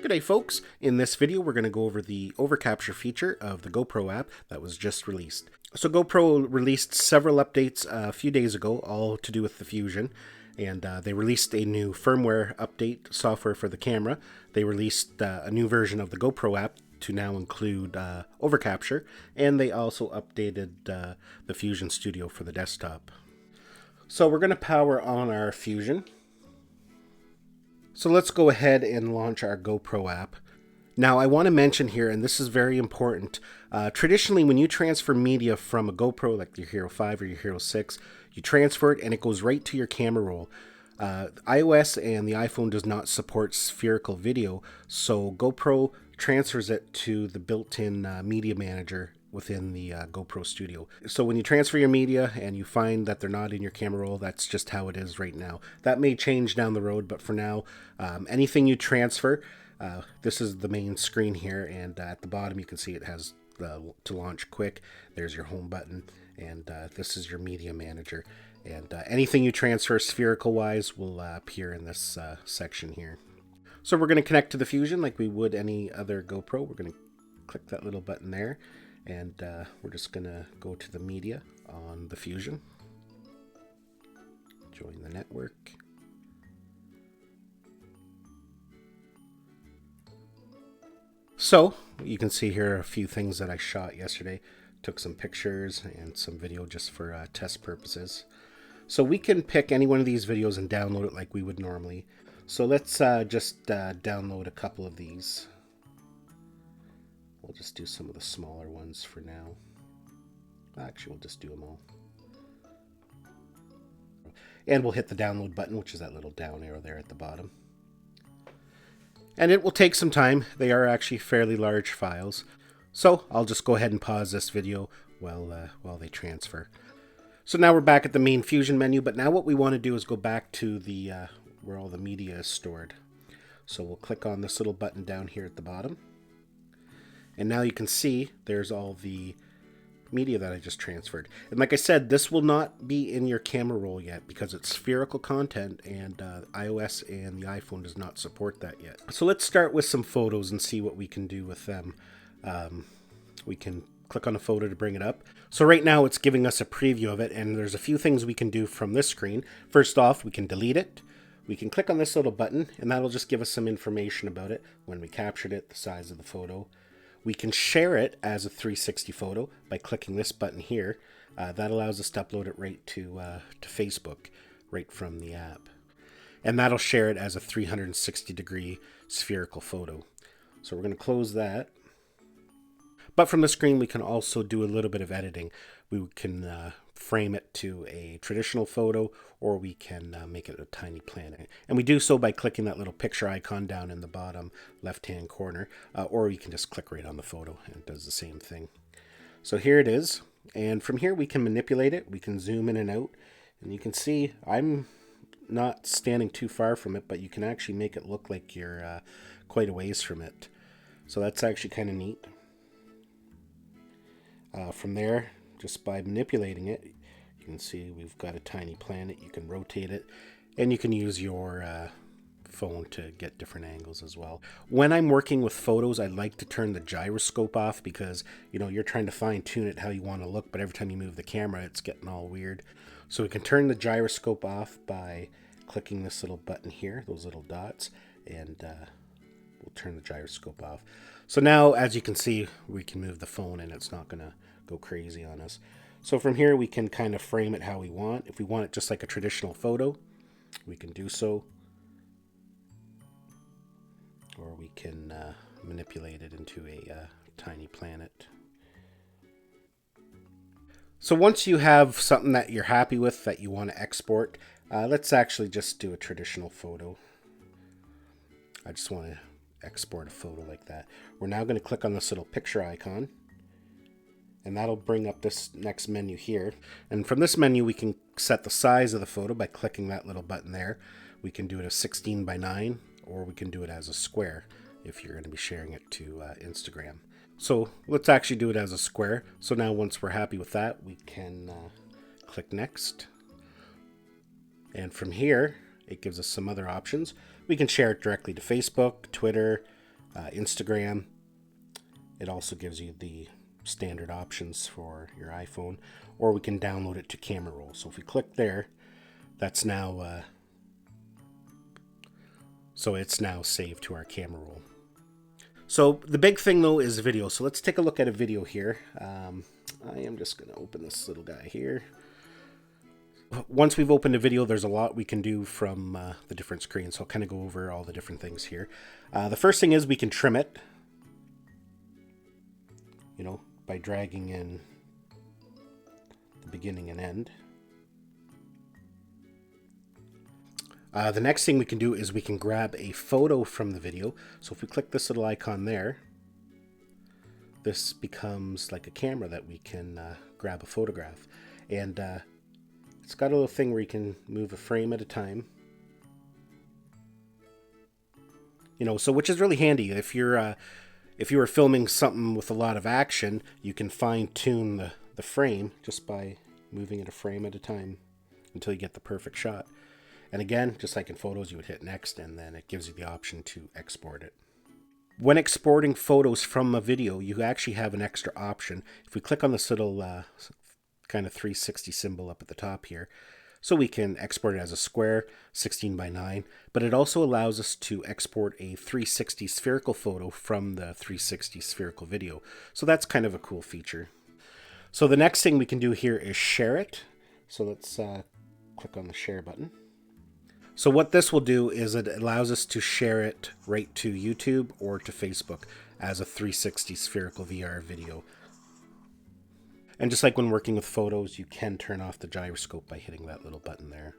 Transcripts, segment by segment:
G'day folks, in this video we're going to go over the OverCapture feature of the GoPro app that was just released. So GoPro released several updates a few days ago, all to do with the Fusion, and they released a new firmware update software for the camera. They released a new version of the GoPro app to now include OverCapture, and they also updated the Fusion Studio for the desktop. So we're going to power on our Fusion. So let's go ahead and launch our GoPro app. Now I want to mention here, and this is very important, traditionally when you transfer media from a GoPro like your Hero 5 or your Hero 6, you transfer it and it goes right to your camera roll. iOS and the iPhone does not support spherical video, so GoPro transfers it to the built-in media manager within the GoPro Studio. So when you transfer your media and you find that they're not in your camera roll, that's just how it is right now. That may change down the road, but for now, anything you transfer, this is the main screen here, and at the bottom you can see it has to launch quick. There's your home button, and this is your media manager. And anything you transfer spherical wise will appear in this section here. So we're going to connect to the Fusion like we would any other GoPro. We're going to click that little button there. And we're just going to go to the media on the Fusion. Join the network. So you can see here a few things that I shot yesterday. Took some pictures and some video just for test purposes. So we can pick any one of these videos and download it like we would normally. So let's just download a couple of these. We'll just do some of the smaller ones for now. Actually, we'll just do them all. And we'll hit the download button, which is that little down arrow there at the bottom. And it will take some time. They are actually fairly large files. So I'll just go ahead and pause this video while they transfer. So now we're back at the main Fusion menu, but now what we want to do is go back to the where all the media is stored. So we'll click on this little button down here at the bottom. And now you can see there's all the media that I just transferred. And like I said, this will not be in your camera roll yet because it's spherical content, and iOS and the iPhone does not support that yet. So let's start with some photos and see what we can do with them. We can click on a photo to bring it up. So right now it's giving us a preview of it, and there's a few things we can do from this screen. First off, we can delete it. We can click on this little button, and that'll just give us some information about it, when we captured it, the size of the photo. We can share it as a 360 photo by clicking this button here. That allows us to upload it right to Facebook, right from the app. And that'll share it as a 360-degree spherical photo. So we're going to close that. But from the screen, we can also do a little bit of editing. We can frame it to a traditional photo, or we can make it a tiny planet. And we do so by clicking that little picture icon down in the bottom left-hand corner, or you can just click right on the photo and it does the same thing. So here it is. And from here, we can manipulate it. We can zoom in and out. And you can see I'm not standing too far from it, but you can actually make it look like you're quite a ways from it. So that's actually kind of neat. From there, just by manipulating it, you can see we've got a tiny planet. You can rotate it, and you can use your phone to get different angles as well. When I'm working with photos, I like to turn the gyroscope off because, you know, you're trying to fine tune it how you want to look, but every time you move the camera, it's getting all weird. So we can turn the gyroscope off by clicking this little button here, those little dots, and we'll turn the gyroscope off. So now, as you can see, we can move the phone and it's not going to go crazy on us. So from here, we can kind of frame it how we want. If we want it just like a traditional photo, we can do so. Or we can manipulate it into a tiny planet. So once you have something that you're happy with that you want to export, let's actually just do a traditional photo. I just want to export a photo like that. We're now going to click on this little picture icon, and that'll bring up this next menu here. And from this menu, we can set the size of the photo by clicking that little button there. We can do it as 16 by 9, or we can do it as a square if you're going to be sharing it to Instagram. So let's actually do it as a square. So now once we're happy with that, we can click next. And from here, it gives us some other options. We can share it directly to Facebook, Twitter, Instagram. It also gives you the standard options for your iPhone, or we can download it to Camera Roll. So if we click there, that's now so it's now saved to our Camera Roll. So the big thing though is video. So let's take a look at a video here. I am just going to open this little guy here. Once we've opened a video, there's a lot we can do from the different screens. So I'll kind of go over all the different things here. The first thing is we can trim it, you know, by dragging in the beginning and end. The next thing we can do is we can grab a photo from the video. So if we click this little icon there, this becomes like a camera that we can grab a photograph. And it's got a little thing where you can move a frame at a time. You know, so which is really handy. If you were filming something with a lot of action, you can fine-tune the frame just by moving it a frame at a time until you get the perfect shot. And again, just like in photos, you would hit next, and then it gives you the option to export it. When exporting photos from a video, you actually have an extra option. If we click on this little kind of 360 symbol up at the top here, so we can export it as a square, 16:9, but it also allows us to export a 360 spherical photo from the 360 spherical video. So that's kind of a cool feature. So the next thing we can do here is share it. So let's click on the share button. So what this will do is it allows us to share it right to YouTube or to Facebook as a 360 spherical VR video. And just like when working with photos, you can turn off the gyroscope by hitting that little button there.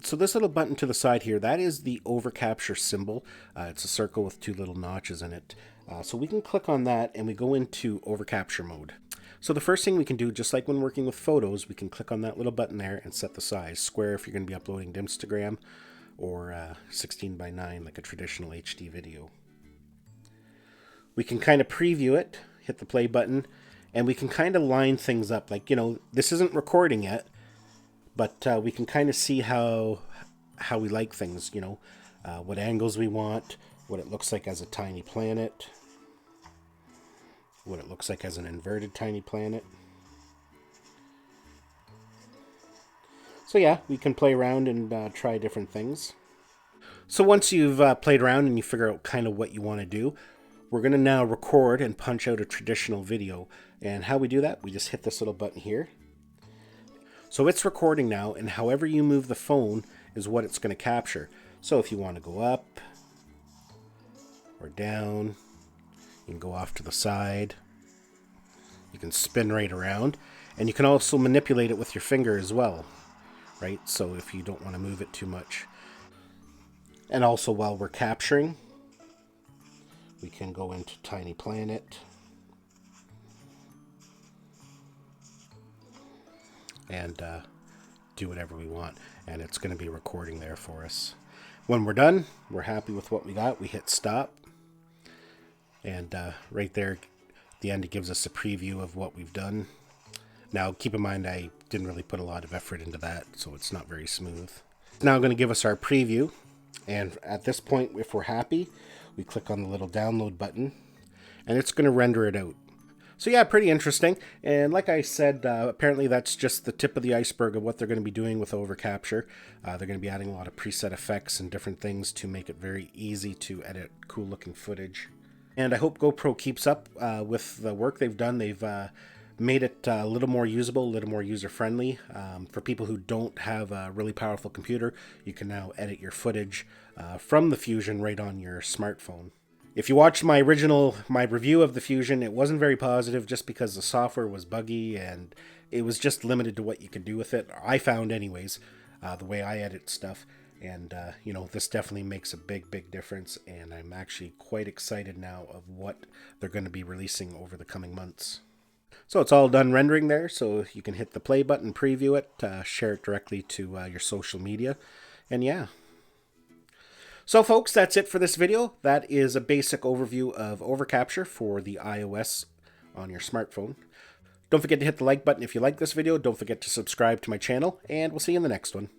So this little button to the side here, that is the OverCapture symbol. It's a circle with two little notches in it. So we can click on that and we go into OverCapture mode. So the first thing we can do, just like when working with photos, we can click on that little button there and set the size. Square if you're going to be uploading to Instagram, or 16:9 like a traditional HD video. We can kind of preview it, hit the play button, and we can kind of line things up. Like, you know, this isn't recording yet, but we can kind of see how we like things, you know, what angles we want, what it looks like as a tiny planet, what it looks like as an inverted tiny planet. So yeah, we can play around and try different things. So once you've played around and you figure out kind of what you want to do, we're going to now record and punch out a traditional video. And how we do that, we just hit this little button here. So it's recording now, and however you move the phone is what it's going to capture. So if you want to go up or down, you can go off to the side. You can spin right around, and you can also manipulate it with your finger as well. Right? So if you don't want to move it too much. And also while we're capturing, we can go into Tiny Planet and do whatever we want, and it's going to be recording there for us. When we're done, we're happy with what we got, we hit stop, and right there at the end it gives us a preview of what we've done. Now, keep in mind, I didn't really put a lot of effort into that, so it's not very smooth. It's now going to give us our preview, and at this point, if we're happy, we click on the little download button, and it's going to render it out. So yeah, pretty interesting, and like I said, apparently that's just the tip of the iceberg of what they're going to be doing with OverCapture. They're going to be adding a lot of preset effects and different things to make it very easy to edit cool-looking footage. And I hope GoPro keeps up with the work they've done. They've made it a little more usable, a little more user-friendly. For people who don't have a really powerful computer, you can now edit your footage from the Fusion right on your smartphone. If you watched my review of the Fusion, it wasn't very positive just because the software was buggy and it was just limited to what you could do with it. I found anyways, the way I edit stuff. And, you know, this definitely makes a big difference. And I'm actually quite excited now of what they're going to be releasing over the coming months. So it's all done rendering there, so you can hit the play button, preview it, share it directly to your social media, and yeah. So folks, that's it for this video. That is a basic overview of OverCapture for the iOS on your smartphone. Don't forget to hit the like button if you like this video. Don't forget to subscribe to my channel, and we'll see you in the next one.